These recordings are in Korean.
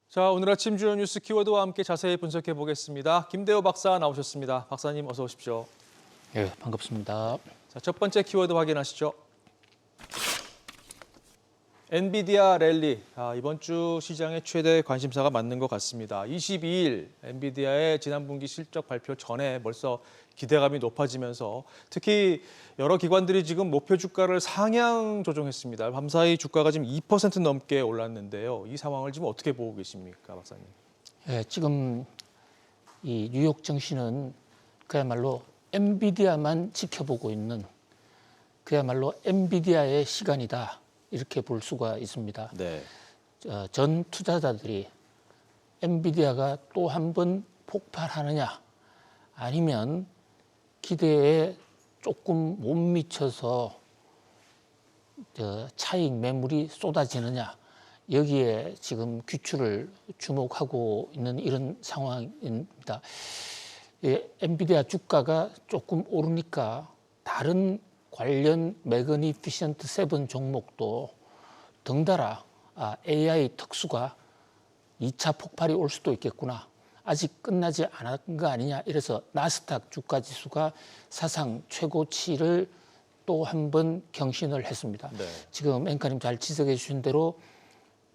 자, 오늘 아침 주요 뉴스 키워드와 함께 자세히 분석해 보겠습니다. 김대호 박사 나오셨습니다. 박사님 어서 오십시오. 예, 반갑습니다. 자, 첫 번째 키워드 확인하시죠. 엔비디아 랠리. 이번 주 시장의 최대 관심사가 맞는 것 같습니다. 22일 엔비디아의 지난 분기 실적 발표 전에 벌써 기대감이 높아지면서 특히 여러 기관들이 지금 목표 주가를 상향 조정했습니다. 밤사이 주가가 지금 2% 넘게 올랐는데요. 이 상황을 지금 어떻게 보고 계십니까, 박사님? 예, 지금 이 뉴욕 증시는 그야말로 엔비디아만 지켜보고 있는 그야말로 엔비디아의 시간이다. 이렇게 볼 수가 있습니다. 네. 전 투자자들이 엔비디아가 또 한 번 폭발하느냐 아니면 기대에 조금 못 미쳐서 차익 매물이 쏟아지느냐 여기에 지금 귀추를 주목하고 있는 이런 상황입니다. 엔비디아 주가가 조금 오르니까 다른 관련 매그니피션트 7 종목도 덩달아 AI 특수가 2차 폭발이 올 수도 있겠구나. 아직 끝나지 않은 거 아니냐. 이래서 나스닥 주가 지수가 사상 최고치를 또 한 번 경신을 했습니다. 네. 지금 앵커님 잘 지적해 주신 대로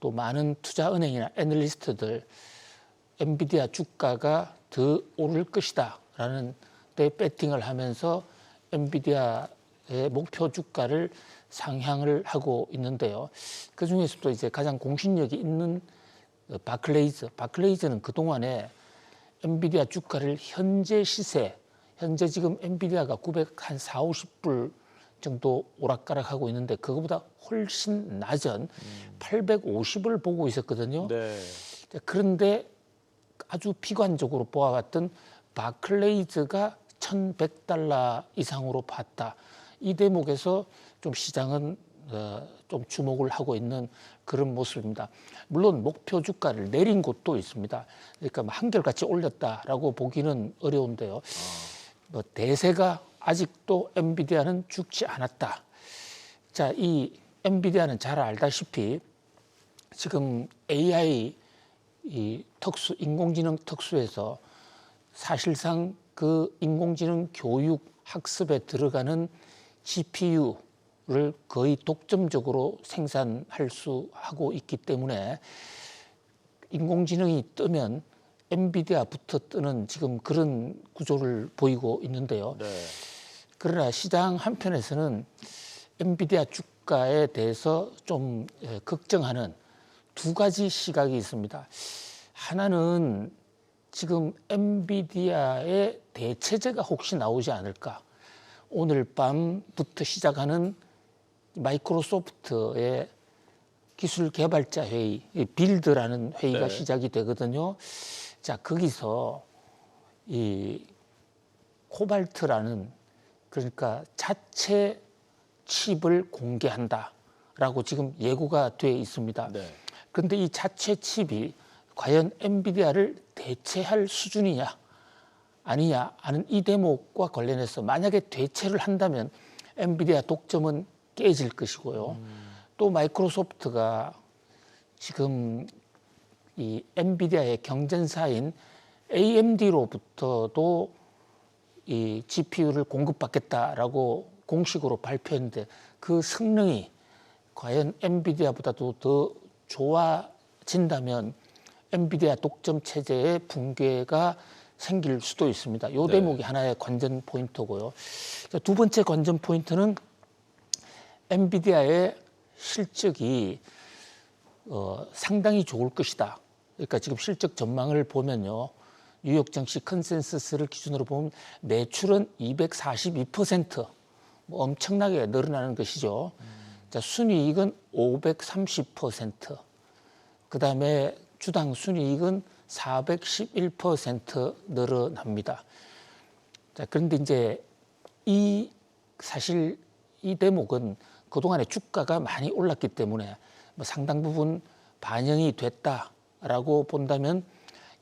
또 많은 투자은행이나 애널리스트들 엔비디아 주가가 더 오를 것이다 라는 데 배팅을 하면서 엔비디아의 목표 주가를 상향을 하고 있는데요. 그 중에서도 이제 가장 공신력이 있는 바클레이즈는 그동안에 엔비디아 주가를 현재 시세, 현재 지금 엔비디아가 940, 50불 정도 오락가락하고 있는데 그거보다 훨씬 낮은 850을 보고 있었거든요. 네. 그런데 아주 비관적으로 보아왔던 바클레이즈가 $1,100 이상으로 봤다. 이 대목에서 좀 시장은 좀 주목을 하고 있는 그런 모습입니다. 물론 목표 주가를 내린 곳도 있습니다. 그러니까 한결같이 올렸다라고 보기는 어려운데요. 대세가 아직도 엔비디아는 죽지 않았다. 자, 이 엔비디아는 잘 알다시피 지금 AI 인공지능 특수에서 사실상 그 인공지능 교육 학습에 들어가는 GPU를 거의 독점적으로 생산할 수 하고 있기 때문에 인공지능이 뜨면 엔비디아부터 뜨는 지금 그런 구조를 보이고 있는데요. 네. 그러나 시장 한편에서는 엔비디아 주가에 대해서 좀 걱정하는 두 가지 시각이 있습니다. 하나는 지금 엔비디아의 대체제가 혹시 나오지 않을까. 오늘 밤부터 시작하는 마이크로소프트의 기술 개발자 회의, 빌드라는 회의가 네. 시작이 되거든요. 자, 거기서 이 코발트라는 그러니까 자체 칩을 공개한다라고 지금 예고가 돼 있습니다. 네. 그런데 이 자체 칩이 과연 엔비디아를 대체할 수준이냐 아니냐 하는 이 대목과 관련해서 만약에 대체를 한다면 엔비디아 독점은 깨질 것이고요. 또 마이크로소프트가 지금 이 엔비디아의 경쟁사인 AMD로부터도 이 GPU를 공급받겠다라고 공식으로 발표했는데 그 성능이 과연 엔비디아보다도 더 좋아진다면 엔비디아 독점 체제의 붕괴가 생길 수도 있습니다. 이 대목이 하나의 관전 포인트고요. 두 번째 관전 포인트는 엔비디아의 실적이 상당히 좋을 것이다. 그러니까 지금 실적 전망을 보면요. 뉴욕 증시 컨센서스를 기준으로 보면 매출은 242%, 엄청나게 늘어나는 것이죠. 자, 순이익은 530%, 그다음에 주당 순이익은 411% 늘어납니다. 자, 그런데 이제 사실 이 대목은 그동안에 주가가 많이 올랐기 때문에 상당 부분 반영이 됐다라고 본다면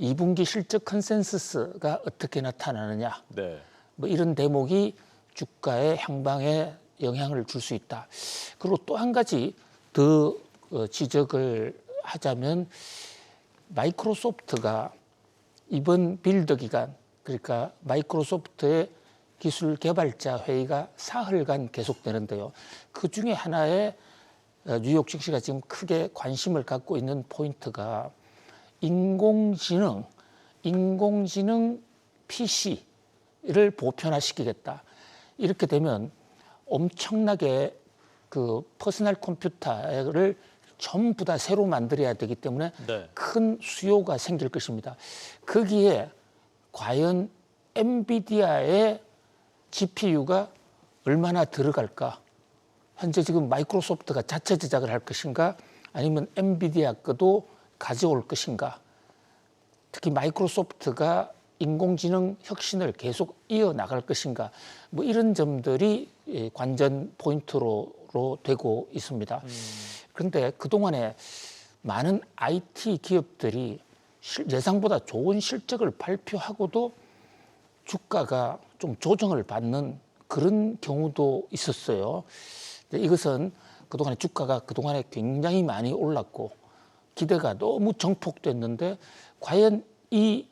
2분기 실적 컨센서스가 어떻게 나타나느냐, 네. 이런 대목이 주가의 향방에 영향을 줄 수 있다. 그리고 또 한 가지 더 지적을 하자면 마이크로소프트가 이번 빌드 기간, 그러니까 마이크로소프트의 기술 개발자 회의가 사흘간 계속되는데요. 그 중에 하나에 뉴욕 증시가 지금 크게 관심을 갖고 있는 포인트가 인공지능 PC를 보편화시키겠다. 이렇게 되면 엄청나게 그 퍼스널 컴퓨터를 전부 다 새로 만들어야 되기 때문에 네. 큰 수요가 생길 것입니다. 거기에 과연 엔비디아의 GPU가 얼마나 들어갈까? 현재 지금 마이크로소프트가 자체 제작을 할 것인가? 아니면 엔비디아 거도 가져올 것인가? 특히 마이크로소프트가 인공지능 혁신을 계속 이어나갈 것인가? 뭐 이런 점들이 관전 포인트로 되고 있습니다. 그런데 그동안에 많은 IT 기업들이 예상보다 좋은 실적을 발표하고도 주가가 좀 조정을 받는 그런 경우도 있었어요. 이것은 그동안에 주가가 그동안에 굉장히 많이 올랐고 기대가 너무 정폭됐는데 과연 이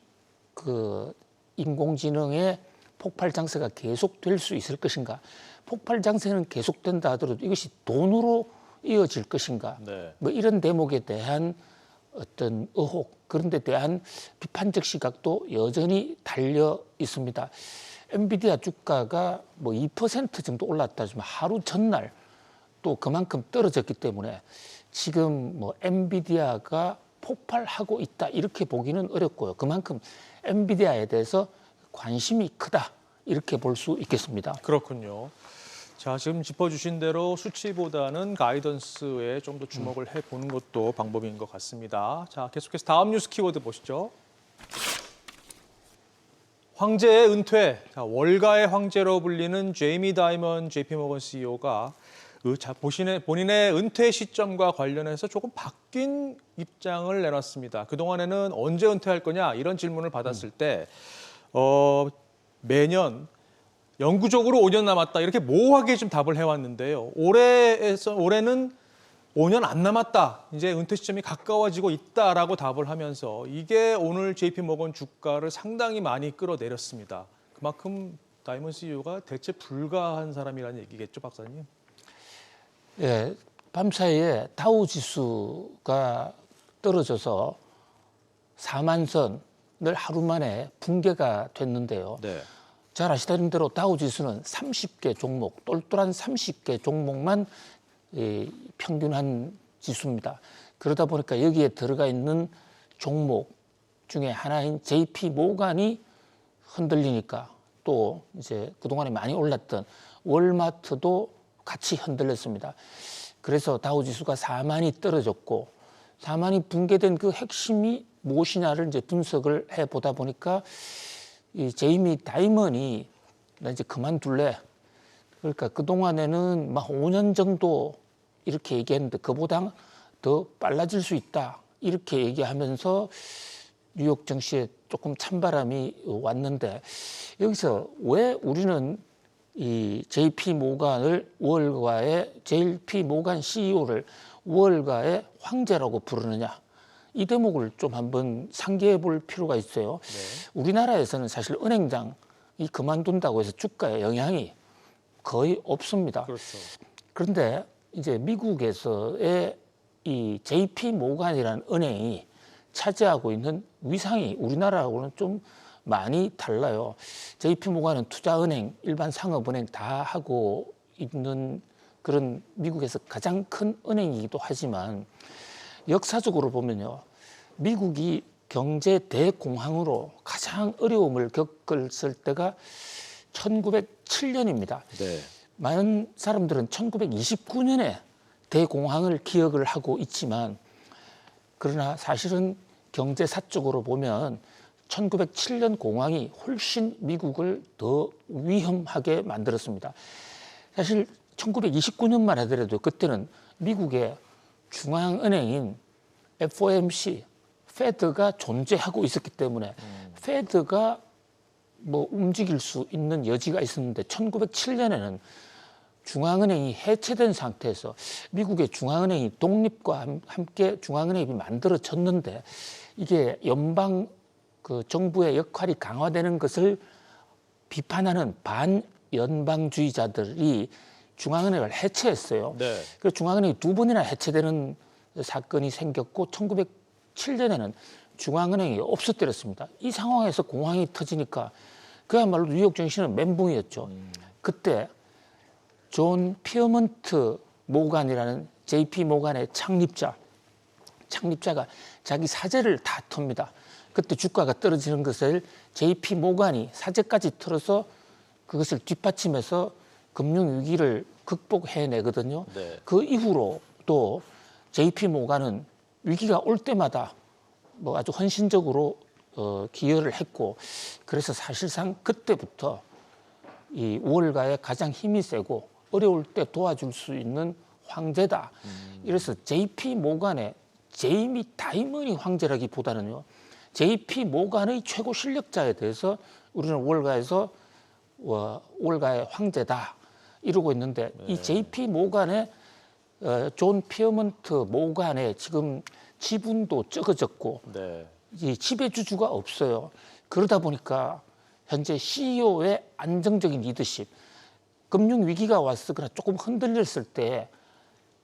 그 인공지능의 폭발 장세가 계속될 수 있을 것인가? 폭발 장세는 계속된다 하더라도 이것이 돈으로 이어질 것인가? 네. 뭐 이런 대목에 대한 어떤 의혹, 그런 데 대한 비판적 시각도 여전히 달려 있습니다. 엔비디아 주가가 뭐 2% 정도 올랐다 하지만 하루 전날 또 그만큼 떨어졌기 때문에 지금 뭐 엔비디아가 폭발하고 있다 이렇게 보기는 어렵고요. 그만큼 엔비디아에 대해서 관심이 크다 이렇게 볼 수 있겠습니다. 그렇군요. 자, 지금 짚어주신 대로 수치보다는 가이던스에 좀 더 주목을 해보는 것도 방법인 것 같습니다. 자, 계속해서 다음 뉴스 키워드 보시죠. 황제의 은퇴. 자, 월가의 황제로 불리는 제이미 다이먼 JP모건 CEO가 본인의 은퇴 시점과 관련해서 조금 바뀐 입장을 내놨습니다. 그동안에는 언제 은퇴할 거냐 이런 질문을 받았을 때 매년 영구적으로 5년 남았다 이렇게 모호하게 좀 답을 해왔는데요. 올해는 5년 안 남았다. 이제 은퇴 시점이 가까워지고 있다라고 답을 하면서 이게 오늘 JP모건 주가를 상당히 많이 끌어내렸습니다. 그만큼 다이먼 CEO가 대체 불가한 사람이라는 얘기겠죠, 박사님? 예, 밤사이에 다우 지수가 떨어져서 4만 선을 하루 만에 붕괴가 됐는데요. 네. 잘 아시다는 대로 다우 지수는 30개 종목, 똘똘한 30개 종목만 평균한 지수입니다. 그러다 보니까 여기에 들어가 있는 종목 중에 하나인 JP 모간이 흔들리니까 또 이제 그동안에 많이 올랐던 월마트도 같이 흔들렸습니다. 그래서 다우 지수가 4만이 떨어졌고 4만이 붕괴된 그 핵심이 무엇이냐를 이제 분석을 해 보다 보니까 이 제이미 다이먼이 나 이제 그만둘래. 그러니까 그 동안에는 막 5년 정도 이렇게 얘기했는데 그보다 더 빨라질 수 있다 이렇게 얘기하면서 뉴욕 증시에 조금 찬바람이 왔는데 여기서 왜 우리는 이 JP 모간을 월가의 JP 모간 CEO를 월가의 황제라고 부르느냐 이 대목을 좀 한번 상기해 볼 필요가 있어요. 네. 우리나라에서는 사실 은행장이 그만둔다고 해서 주가에 영향이 거의 없습니다. 그렇죠. 그런데 이제 미국에서의 이 JP 모간이라는 은행이 차지하고 있는 위상이 우리나라하고는 좀 많이 달라요. JP 모간은 투자은행, 일반 상업은행 다 하고 있는 그런 미국에서 가장 큰 은행이기도 하지만 역사적으로 보면요. 미국이 경제 대공황으로 가장 어려움을 겪었을 때가 1907년입니다. 네. 많은 사람들은 1929년에 대공황을 기억을 하고 있지만 그러나 사실은 경제사적으로 보면 1907년 공황이 훨씬 미국을 더 위험하게 만들었습니다. 사실 1929년만 하더라도 그때는 미국의 중앙은행인 FOMC, 페드가 존재하고 있었기 때문에 페드가 뭐 움직일 수 있는 여지가 있었는데 1907년에는 중앙은행이 해체된 상태에서 미국의 중앙은행이 독립과 함께 중앙은행이 만들어졌는데 이게 연방 그 정부의 역할이 강화되는 것을 비판하는 반연방주의자들이 중앙은행을 해체했어요. 네. 그래서 중앙은행이 두 번이나 해체되는 사건이 생겼고 1907년에는 중앙은행이 없어뜨렸습니다. 이 상황에서 공황이 터지니까 그야말로 뉴욕 정신은 멘붕이었죠. 그때 존 피어먼트 모간이라는 JP 모간의 창립자가 자기 사재를 다 텁니다. 그때 주가가 떨어지는 것을 JP 모간이 사재까지 털어서 그것을 뒷받침해서 금융위기를 극복해내거든요. 네. 그 이후로 또 JP 모간은 위기가 올 때마다 뭐 아주 헌신적으로 기여를 했고 그래서 사실상 그때부터 이 월가의 가장 힘이 세고 어려울 때 도와줄 수 있는 황제다. 이래서 JP 모간의 제이미 다이먼이 황제라기보다는요. JP 모간의 최고 실력자에 대해서 우리는 월가에서 월가의 황제다 이러고 있는데 이 JP 모간의 존 피어먼트 모간의 지금 지분도 적어졌고 네. 이 지배주주가 없어요. 그러다 보니까 현재 CEO의 안정적인 리더십, 금융 위기가 왔으거나 조금 흔들렸을 때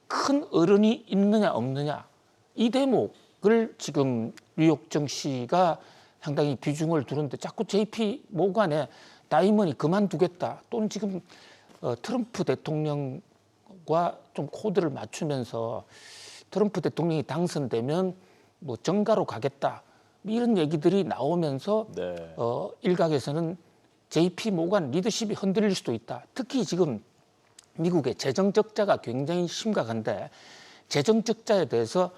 큰 어른이 있느냐 없느냐 이 대목을 지금 뉴욕 증시가 상당히 비중을 두는데 자꾸 JP 모간에 다이먼이 그만두겠다 또는 지금 트럼프 대통령과 좀 코드를 맞추면서 트럼프 대통령이 당선되면 뭐 정가로 가겠다 이런 얘기들이 나오면서 네. 일각에서는 JP 모간 리더십이 흔들릴 수도 있다. 특히 지금 미국의 재정 적자가 굉장히 심각한데 재정 적자에 대해서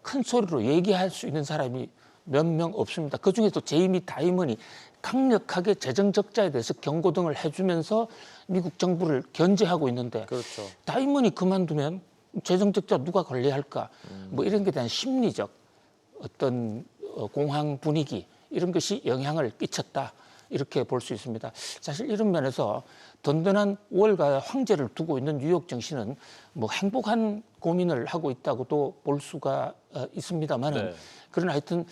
큰 소리로 얘기할 수 있는 사람이 몇 명 없습니다. 그중에서 제이미 다이먼이 강력하게 재정 적자에 대해서 경고등을 해주면서 미국 정부를 견제하고 있는데 그렇죠. 다이먼이 그만두면 재정 적자 누가 관리할까? 뭐 이런 것에 대한 심리적 어떤 공황 분위기 이런 것이 영향을 끼쳤다. 이렇게 볼 수 있습니다. 사실 이런 면에서 든든한 월가의 황제를 두고 있는 뉴욕 증시는 뭐 행복한 고민을 하고 있다고도 볼 수가 있습니다만은 네. 그러나 하여튼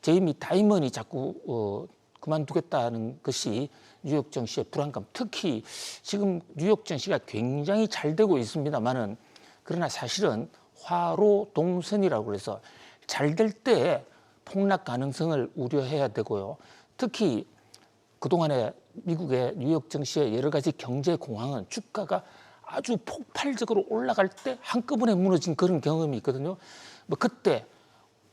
제이미 다이먼이 자꾸 그만두겠다는 것이 뉴욕 증시의 불안감, 특히 지금 뉴욕 증시가 굉장히 잘 되고 있습니다만은 그러나 사실은 화로 동선이라고 그래서 잘 될 때 폭락 가능성을 우려해야 되고요. 특히 그동안에 미국의 뉴욕 증시의 여러 가지 경제 공황은 주가가 아주 폭발적으로 올라갈 때 한꺼번에 무너진 그런 경험이 있거든요. 뭐 그때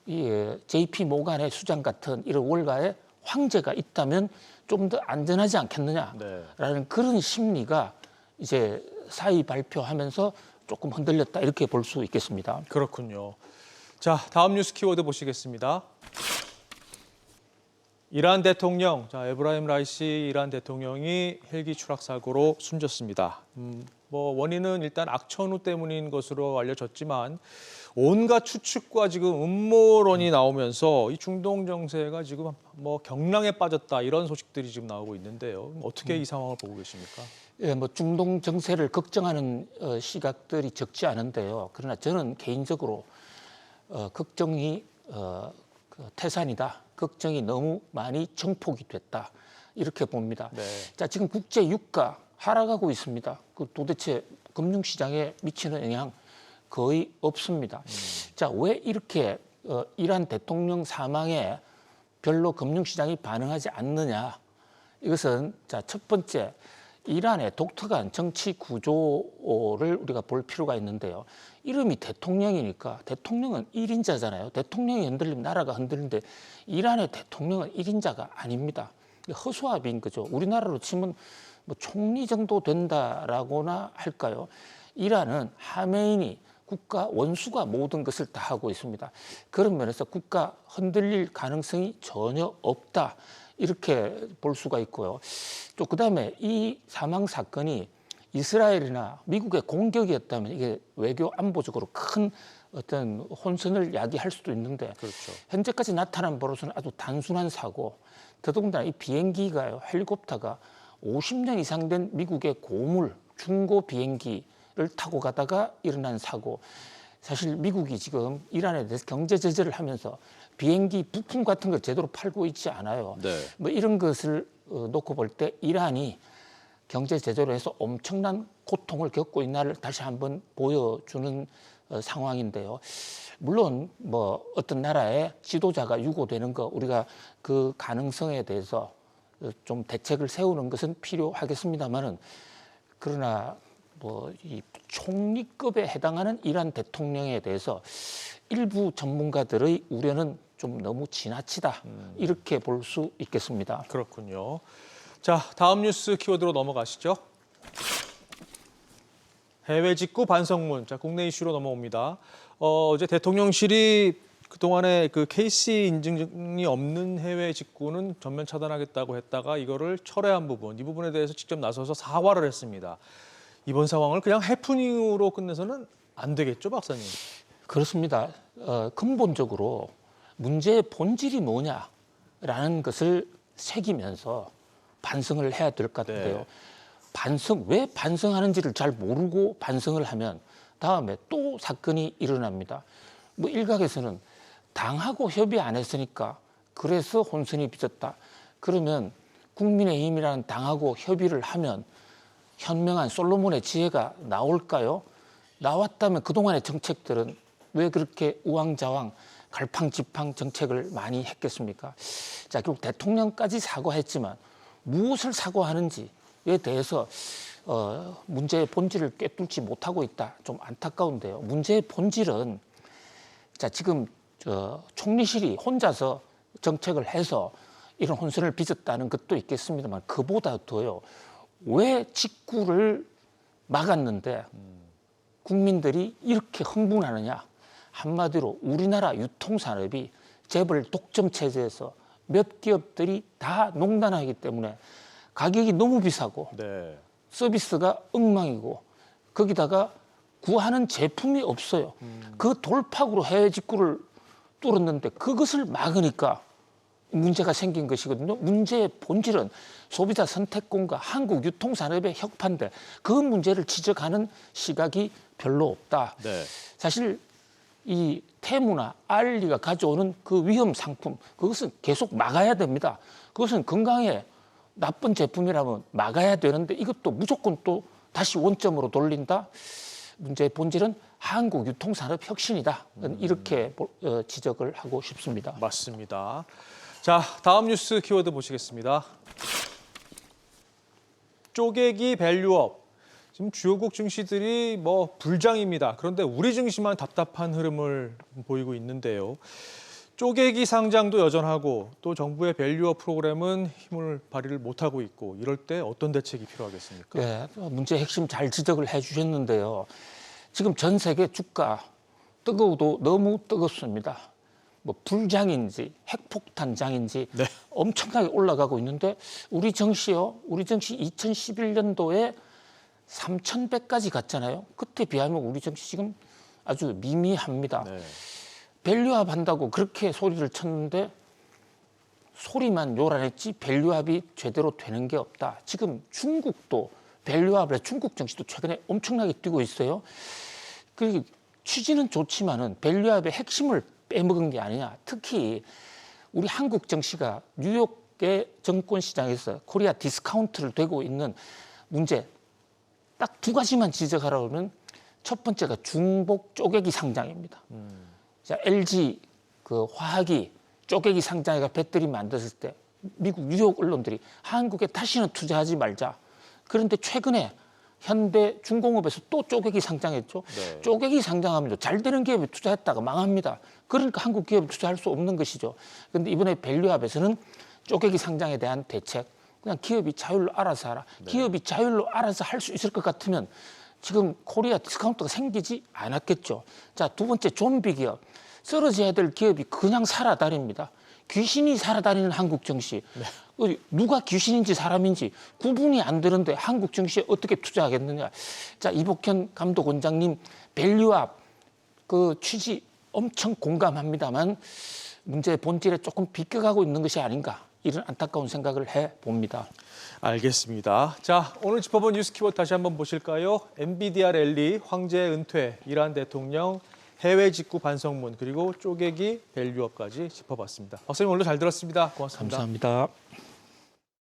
이 JP 모간의 수장 같은 이런 월가의 황제가 있다면 좀 더 안전하지 않겠느냐라는 그런 심리가 이제 사의 발표하면서 조금 흔들렸다 이렇게 볼 수 있겠습니다. 그렇군요. 자, 다음 뉴스 키워드 보시겠습니다. 이란 대통령, 에브라임 라이시 이란 대통령이 헬기 추락 사고로 숨졌습니다. 뭐 원인은 일단 악천후 때문인 것으로 알려졌지만 온갖 추측과 지금 음모론이 나오면서 이 중동 정세가 지금 뭐 경랑에 빠졌다 이런 소식들이 지금 나오고 있는데요. 어떻게 이 상황을 보고 계십니까? 예, 뭐 중동 정세를 걱정하는 시각들이 적지 않은데요. 그러나 저는 개인적으로 걱정이 태산이다. 걱정이 너무 많이 증폭이 됐다. 이렇게 봅니다. 네. 자, 지금 국제 유가 하락하고 있습니다. 그 도대체 금융시장에 미치는 영향 거의 없습니다. 자, 왜 이렇게 이란 대통령 사망에 별로 금융시장이 반응하지 않느냐? 이것은 자, 첫 번째 이란의 독특한 정치 구조를 우리가 볼 필요가 있는데요. 이름이 대통령이니까 대통령은 1인자잖아요. 대통령이 흔들리면 나라가 흔들리는데 이란의 대통령은 1인자가 아닙니다. 허수아비인 거죠. 우리나라로 치면 뭐 총리 정도 된다라고나 할까요? 이란은 하메이니 국가 원수가 모든 것을 다 하고 있습니다. 그런 면에서 국가 흔들릴 가능성이 전혀 없다. 이렇게 볼 수가 있고요. 또 그다음에 이 사망 사건이 이스라엘이나 미국의 공격이었다면 이게 외교 안보적으로 큰 어떤 혼선을 야기할 수도 있는데 그렇죠. 현재까지 나타난 바로서는 아주 단순한 사고. 더더군다나 이 비행기가요, 헬리콥터가 50년 이상 된 미국의 고물 중고 비행기를 타고 가다가 일어난 사고. 사실 미국이 지금 이란에 대해서 경제 제재를 하면서 비행기 부품 같은 걸 제대로 팔고 있지 않아요. 네. 뭐 이런 것을 놓고 볼 때 이란이 경제 제재로 해서 엄청난 고통을 겪고 있나를 다시 한번 보여주는 상황인데요. 물론 뭐 어떤 나라의 지도자가 유고되는 거 우리가 그 가능성에 대해서 좀 대책을 세우는 것은 필요하겠습니다만은 그러나 뭐 이 총리급에 해당하는 이란 대통령에 대해서 일부 전문가들의 우려는 좀 너무 지나치다 이렇게 볼 수 있겠습니다. 그렇군요. 자, 다음 뉴스 키워드로 넘어가시죠. 해외 직구 반성문. 자, 국내 이슈로 넘어옵니다. 어제 대통령실이 그동안에 그 KC 인증이 없는 해외 직구는 전면 차단하겠다고 했다가 이거를 철회한 부분, 이 부분에 대해서 직접 나서서 사과를 했습니다. 이번 상황을 그냥 해프닝으로 끝내서는 안 되겠죠, 박사님? 그렇습니다. 근본적으로 문제의 본질이 뭐냐라는 것을 새기면서 반성을 해야 될 것 같은데요. 네. 왜 반성하는지를 잘 모르고 반성을 하면 다음에 또 사건이 일어납니다. 뭐 일각에서는 당하고 협의 안 했으니까 그래서 혼선이 빚었다. 그러면 국민의힘이라는 당하고 협의를 하면 현명한 솔로몬의 지혜가 나올까요? 나왔다면 그동안의 정책들은 왜 그렇게 우왕좌왕 갈팡질팡 정책을 많이 했겠습니까? 자, 결국 대통령까지 사과했지만 무엇을 사과하는지에 대해서 문제의 본질을 꿰뚫지 못하고 있다. 좀 안타까운데요. 문제의 본질은 자, 지금 총리실이 혼자서 정책을 해서 이런 혼선을 빚었다는 것도 있겠습니다만 그보다 더요. 왜 직구를 막았는데 국민들이 이렇게 흥분하느냐. 한마디로 우리나라 유통산업이 재벌 독점 체제에서 몇 기업들이 다 농단하기 때문에 가격이 너무 비싸고 네. 서비스가 엉망이고 거기다가 구하는 제품이 없어요. 그 돌파구로 해외 직구를 뚫었는데 그것을 막으니까 문제가 생긴 것이거든요. 문제의 본질은 소비자 선택권과 한국 유통산업의 혁파인데 그 문제를 지적하는 시각이 별로 없다. 네. 사실 이 테무나 알리가 가져오는 그 위험 상품 그것은 계속 막아야 됩니다. 그것은 건강에 나쁜 제품이라면 막아야 되는데 이것도 무조건 또 다시 원점으로 돌린다. 문제의 본질은 한국 유통산업 혁신이다. 이렇게 지적을 하고 싶습니다. 맞습니다. 자, 다음 뉴스 키워드 보시겠습니다. 쪼개기 밸류업. 지금 주요국 증시들이 뭐 불장입니다. 그런데 우리 증시만 답답한 흐름을 보이고 있는데요. 쪼개기 상장도 여전하고 또 정부의 밸류업 프로그램은 힘을 발휘를 못하고 있고 이럴 때 어떤 대책이 필요하겠습니까? 네, 문제의 핵심 잘 지적을 해주셨는데요. 지금 전 세계 주가 뜨거워도 너무 뜨겁습니다. 뭐 불장인지 핵폭탄장인지 네. 엄청나게 올라가고 있는데 우리 증시요. 우리 증시 2011년도에 3,100까지 갔잖아요. 그때 비하면 우리 증시 지금 아주 미미합니다. 네. 밸류업 한다고 그렇게 소리를 쳤는데 소리만 요란했지 밸류업이 제대로 되는 게 없다. 지금 중국도 밸류업을 중국 증시도 최근에 엄청나게 뛰고 있어요. 그 취지는 좋지만은 밸류업의 핵심을 빼먹은 게 아니냐. 특히 우리 한국 증시가 뉴욕의 증권 시장에서 코리아 디스카운트를 되고 있는 문제 딱 두 가지만 지적하라고 하면 첫 번째가 중복 쪼개기 상장입니다. 자, LG 그 화학이 쪼개기 상장해가 배터리 만들었을 때 미국 뉴욕 언론들이 한국에 다시는 투자하지 말자. 그런데 최근에 현대 중공업에서 또 쪼개기 상장했죠. 네. 쪼개기 상장하면 잘 되는 기업에 투자했다가 망합니다. 그러니까 한국 기업에 투자할 수 없는 것이죠. 그런데 이번에 밸류업에서는 쪼개기 상장에 대한 대책, 그냥 기업이 자율로 알아서 하라. 네. 기업이 자율로 알아서 할 수 있을 것 같으면 지금 코리아 디스카운트가 생기지 않았겠죠. 자, 두 번째 좀비 기업. 쓰러져야 될 기업이 그냥 살아다닙니다. 귀신이 살아다니는 한국 증시. 누가 귀신인지 사람인지 구분이 안 되는데 한국 증시에 어떻게 투자하겠느냐. 자, 이복현 감독 원장님 밸류업 그 취지 엄청 공감합니다만 문제의 본질에 조금 비껴가고 있는 것이 아닌가 이런 안타까운 생각을 해봅니다. 알겠습니다. 자, 오늘 짚어본 뉴스 키워드 다시 한번 보실까요? 엔비디아 랠리, 황제 은퇴, 이란 대통령, 해외 직구 반성문, 그리고 쪼개기 밸류업까지 짚어봤습니다. 박사님 오늘 잘 들었습니다. 고맙습니다. 감사합니다.